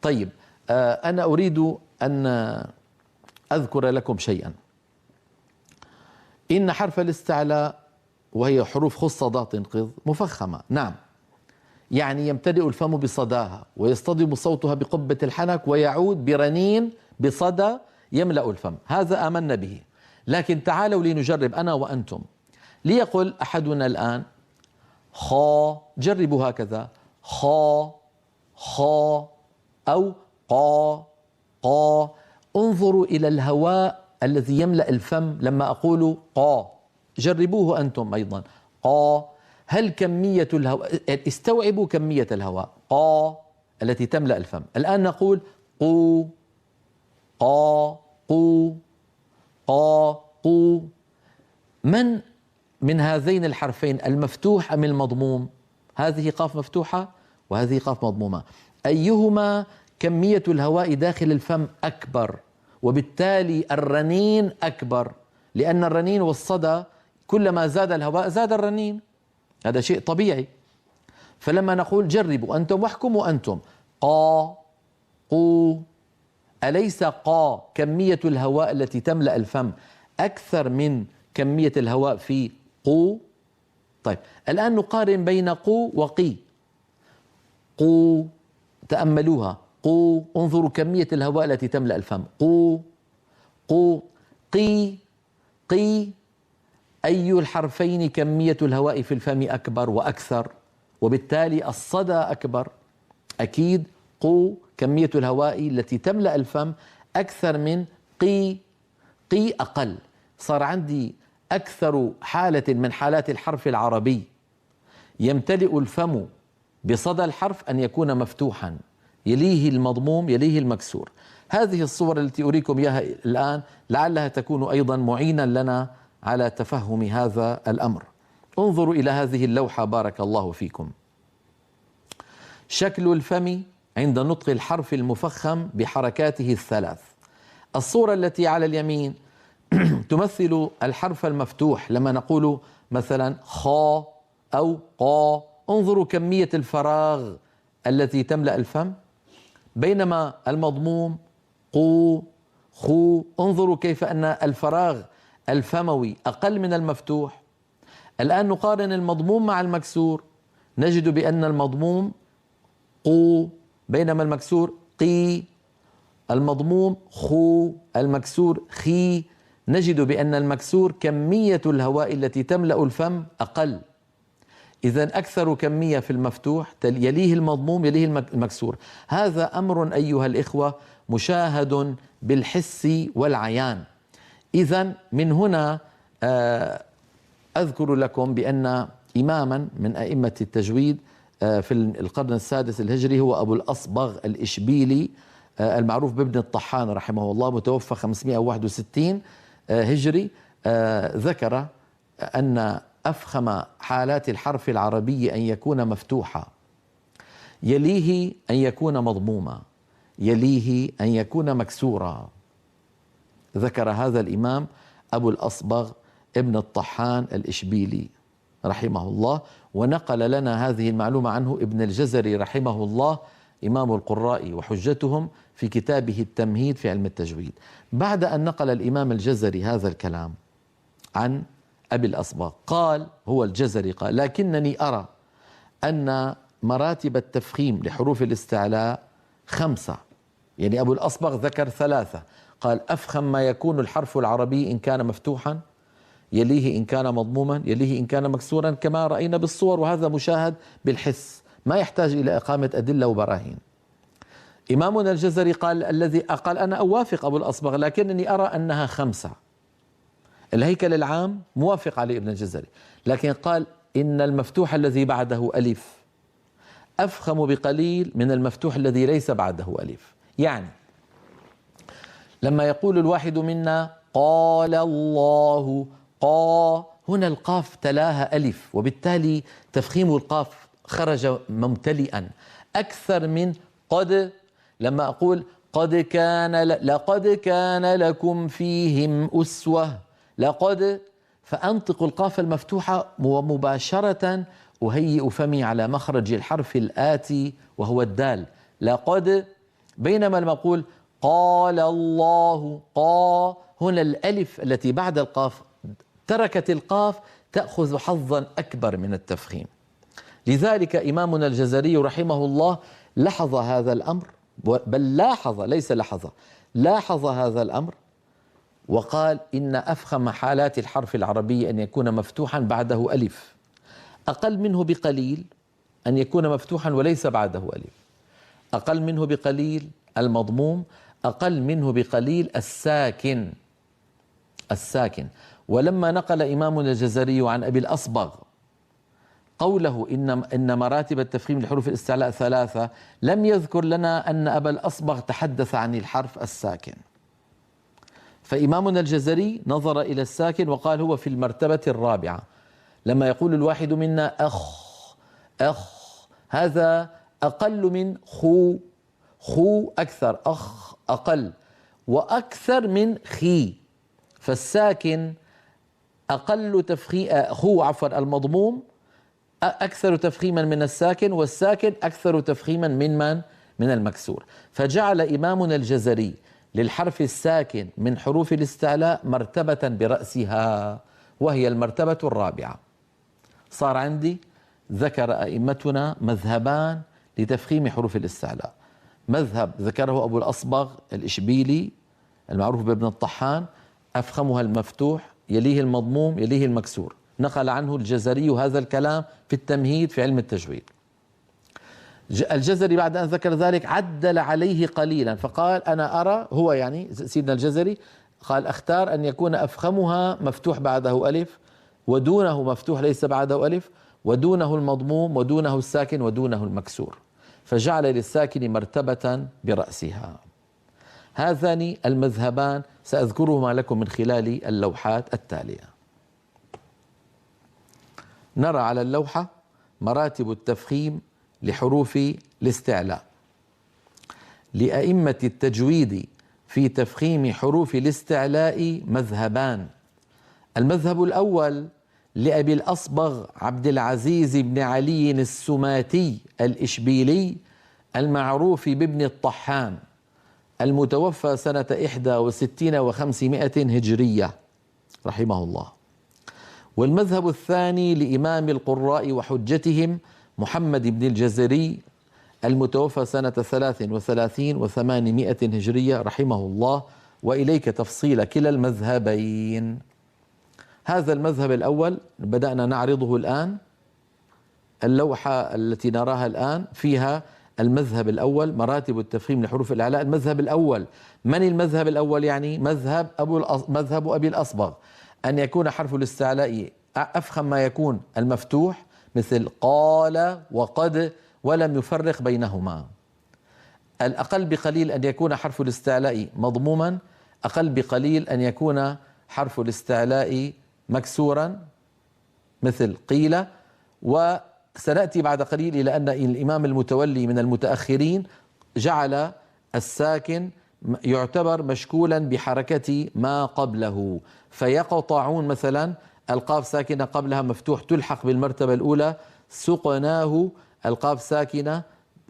طيب، أنا أريد أن أذكر لكم شيئا. إن حرف الاستعلاء وهي حروف خص ضاد قض مفخمة، نعم، يعني يمتلئ الفم بصداها ويصطدم صوتها بقبة الحنك ويعود برنين بصدى يملأ الفم، هذا آمنا به. لكن تعالوا لنجرب أنا وأنتم. ليقل أحدنا الآن خا، جربوا هكذا، خا خا أو قا قا. انظروا إلى الهواء الذي يملأ الفم لما أقول قا، جربوه أنتم أيضا، قا. هل كمية الهواء، استوعبوا كمية الهواء، قا التي تملأ الفم. الآن نقول قو قا قو قا قو. من هذين الحرفين المفتوح أم المضموم؟ هذه قاف مفتوحة وهذه قاف مضمومة، أيهما كمية الهواء داخل الفم أكبر؟ وبالتالي الرنين أكبر، لأن الرنين والصدى كلما زاد الهواء زاد الرنين، هذا شيء طبيعي. فلما نقول جربوا أنتم واحكموا أنتم، قا قو، أليس قا كمية الهواء التي تملأ الفم أكثر من كمية الهواء في قو؟ طيب الآن نقارن بين قو وقي. قو، تأملوها، قو، انظروا كمية الهواء التي تملأ الفم، قو قو. قي قي، أي الحرفين كمية الهواء في الفم أكبر وأكثر، وبالتالي الصدى أكبر؟ أكيد قو كمية الهواء التي تملأ الفم أكثر من قي. قي أقل. صار عندي أكثر حالة من حالات الحرف العربي يمتلئ الفم بصدى الحرف أن يكون مفتوحا، يليه المضموم يليه المكسور. هذه الصور التي أريكم إياها الآن لعلها تكون أيضا معينا لنا على تفهم هذا الأمر. انظروا إلى هذه اللوحة بارك الله فيكم. شكل الفم عند نطق الحرف المفخم بحركاته الثلاث. الصورة التي على اليمين تمثل الحرف المفتوح لما نقول مثلا خا أو قا، انظروا كمية الفراغ التي تملأ الفم، بينما المضموم قو خو، انظروا كيف أن الفراغ الفموي أقل من المفتوح. الآن نقارن المضموم مع المكسور، نجد بأن المضموم قو بينما المكسور قي، المضموم خو المكسور خي، نجد بأن المكسور كمية الهواء التي تملأ الفم أقل. إذن أكثر كمية في المفتوح، يليه المضموم يليه المكسور. هذا أمر أيها الإخوة مشاهد بالحس والعيان. إذن من هنا أذكر لكم بأن إماما من أئمة التجويد في القرن السادس الهجري هو أبو الأصبغ الإشبيلي المعروف بابن الطحان رحمه الله، متوفى 561 هجري، ذكر أن أفخم حالات الحرف العربي أن يكون مفتوحا، يليه أن يكون مضموما، يليه أن يكون مكسورا. ذكر هذا الإمام أبو الأصبغ ابن الطحان الإشبيلي رحمه الله، ونقل لنا هذه المعلومة عنه ابن الجزري رحمه الله إمام القراء وحجتهم في كتابه التمهيد في علم التجويد. بعد أن نقل الإمام الجزري هذا الكلام عن أبي الأصبغ قال، هو الجزري قال: لكنني أرى أن مراتب التفخيم لحروف الاستعلاء 5. يعني أبو الأصبغ ذكر 3، قال: أفخم ما يكون الحرف العربي إن كان مفتوحا، يليه إن كان مضموما، يليه إن كان مكسورا، كما رأينا بالصور، وهذا مشاهد بالحس ما يحتاج إلى إقامة أدلة وبراهين. إمامنا الجزري قال أنا أوافق أبو الأصبغ، لكنني أرى أنها 5. الهيكل العام موافق عليه ابن الجزري، لكن قال إن المفتوح الذي بعده ألف أفخم بقليل من المفتوح الذي ليس بعده ألف. يعني لما يقول الواحد منا قال الله قا، هنا القاف تلاها ألف، وبالتالي تفخيم القاف خرج ممتلئا أكثر من قد. لما أقول لقد كان لكم فيهم أسوة، لقد، فأنطق القاف المفتوحة ومباشرة أهيئ فمي على مخرج الحرف الآتي وهو الدال، لقد. بينما لما أقول قال الله هنا الألف التي بعد القاف تركت القاف تأخذ حظا أكبر من التفخيم. لذلك إمامنا الجزري رحمه الله لاحظ هذا الأمر، بل لاحظ ليس لاحظ، لاحظ هذا الأمر وقال إن أفخم حالات الحرف العربي أن يكون مفتوحا بعده ألف، أقل منه بقليل أن يكون مفتوحا وليس بعده ألف، أقل منه بقليل المضموم، أقل منه بقليل الساكن. ولما نقل إمامنا الجزري عن أبي الأصبغ قوله إن مراتب التفخيم لحروف الاستعلاء ثلاثة، لم يذكر لنا أن أبا الأصبغ تحدث عن الحرف الساكن. فإمامنا الجزري نظر إلى الساكن وقال هو في المرتبة الرابعة. لما يقول الواحد منا أخ هذا أقل من خو أكثر، أخ أقل، وأكثر من خي. فالساكن أقل تفخيم، المضموم أكثر تفخيما من الساكن، والساكن أكثر تفخيما من المكسور. فجعل إمامنا الجزري للحرف الساكن من حروف الاستعلاء مرتبة برأسها، وهي المرتبة الرابعة. صار عندي ذكر أئمتنا مذهبان لتفخيم حروف الاستعلاء. مذهب ذكره أبو الأصبغ الإشبيلي المعروف بابن الطحان، أفخمها المفتوح، يليه المضموم، يليه المكسور. نقل عنه الجزري هذا الكلام في التمهيد في علم التجويد. الجزري بعد أن ذكر ذلك عدل عليه قليلا فقال أنا أرى، هو يعني سيدنا الجزري قال أختار أن يكون أفخمها مفتوح بعده ألف، ودونه مفتوح ليس بعده ألف، ودونه المضموم، ودونه الساكن، ودونه المكسور، فجعل للساكن مرتبة برأسها. هذان المذهبان سأذكرهما لكم من خلال اللوحات التالية. نرى على اللوحة مراتب التفخيم لحروف الاستعلاء. لأئمة التجويد في تفخيم حروف الاستعلاء مذهبان. المذهب الأول لأبي الأصبغ عبد العزيز بن علي السماتي الإشبيلي المعروف بابن الطحان، المتوفى سنة 61 و500 هجرية رحمه الله. والمذهب الثاني لإمام القراء وحجتهم محمد بن الجزري المتوفى سنة 33 و800 هجرية رحمه الله. وإليك تفصيل كلا المذهبين. هذا المذهب الأول بدأنا نعرضه الآن. اللوحة التي نراها الآن فيها المذهب الأول مراتب التفخيم لحروف الإعلاء. المذهب الأول، من المذهب الأول؟ يعني مذهب أبي الأصبغ، أن يكون حرف الاستعلاء أفخم ما يكون المفتوح مثل قال وقد، ولم يفرق بينهما. الأقل بقليل أن يكون حرف الاستعلاء مضموما، أقل بقليل أن يكون حرف الاستعلاء مكسورا مثل قيل. وسنأتي بعد قليل إلى أن الإمام المتولي من المتأخرين جعل الساكن يعتبر مشكولا بحركة ما قبله، فيقطعون مثلا القاف ساكنة قبلها مفتوح تلحق بالمرتبة الأولى، سقناه القاف ساكنة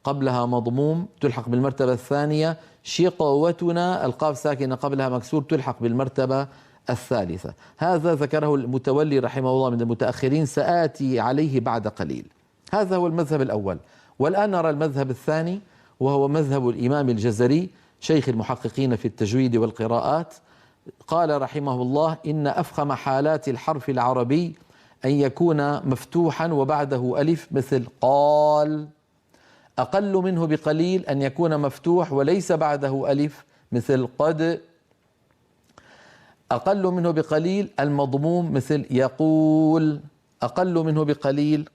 قبلها مضموم تلحق بالمرتبة الثانية، شقوتنا القاف ساكنة قبلها مكسور تلحق بالمرتبة الثالثة. هذا ذكره المتولي رحمه الله من المتأخرين، سآتي عليه بعد قليل. هذا هو المذهب الأول. والآن نرى المذهب الثاني وهو مذهب الإمام الجزري شيخ المحققين في التجويد والقراءات. قال رحمه الله إن أفخم حالات الحرف العربي أن يكون مفتوحا وبعده ألف مثل قال، أقل منه بقليل أن يكون مفتوح وليس بعده ألف مثل قد، أقل منه بقليل المضموم مثل يقول، أقل منه بقليل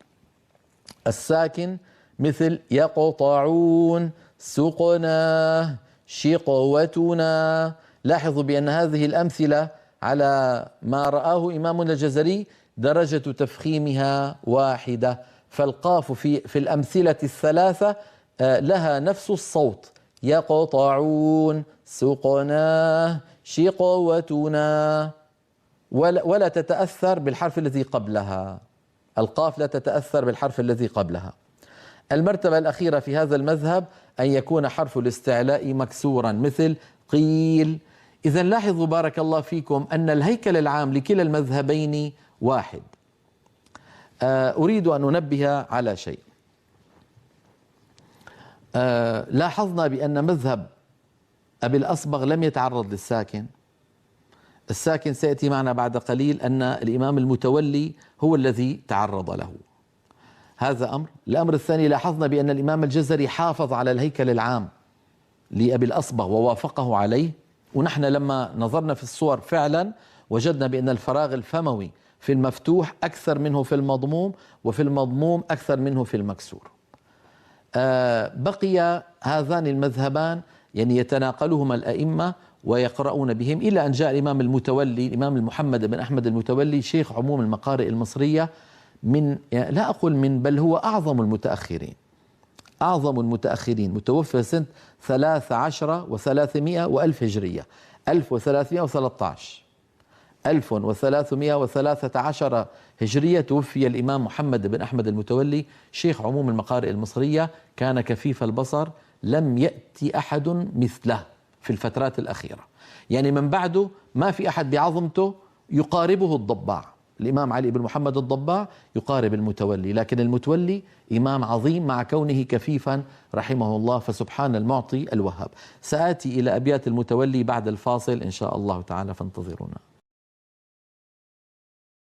الساكن مثل يقطعون، سقناه، شقوتنا. لاحظوا بأن هذه الأمثلة على ما رآه إمامنا الجزري درجة تفخيمها واحدة، فالقاف في الأمثلة الثلاثة لها نفس الصوت، يقطعون، سقناه، شقوتنا، ولا تتأثر بالحرف الذي قبلها. القاف لا تتأثر بالحرف الذي قبلها. المرتبة الأخيرة في هذا المذهب أن يكون حرف الاستعلاء مكسورا مثل قيل. إذا لاحظوا بارك الله فيكم أن الهيكل العام لكلا المذهبين واحد. أريد أن أنبه على شيء. لاحظنا بأن مذهب أبي الأصبغ لم يتعرض للساكن. الساكن سيأتي معنا بعد قليل أن الإمام المتولي هو الذي تعرض له. هذا أمر. الأمر الثاني، لاحظنا بأن الإمام الجزري حافظ على الهيكل العام لأبي الأصبغ ووافقه عليه، ونحن لما نظرنا في الصور فعلا وجدنا بأن الفراغ الفموي في المفتوح أكثر منه في المضموم، وفي المضموم أكثر منه في المكسور. بقي هذان المذهبان يعني يتناقلهما الأئمة ويقرؤون بهم إلى أن جاء الإمام المتولي، الإمام محمد بن أحمد المتولي، شيخ عموم المقارئ المصرية، من لا أقول من، بل هو أعظم المتأخرين، أعظم المتأخرين، متوفى سنة 13 و300 وألف هجرية، 1313 1313 هجرية توفي الإمام محمد بن أحمد المتولي، شيخ عموم المقارئ المصرية. كان كفيف البصر، لم يأتي أحد مثله في الفترات الأخيرة، يعني من بعده ما في أحد بعظمته يقاربه الضباع. الإمام علي بن محمد الضباع يقارب المتولي، لكن المتولي إمام عظيم مع كونه كفيفا رحمه الله، فسبحان المعطي الوهاب. سآتي إلى أبيات المتولي بعد الفاصل إن شاء الله تعالى، فانتظرونا.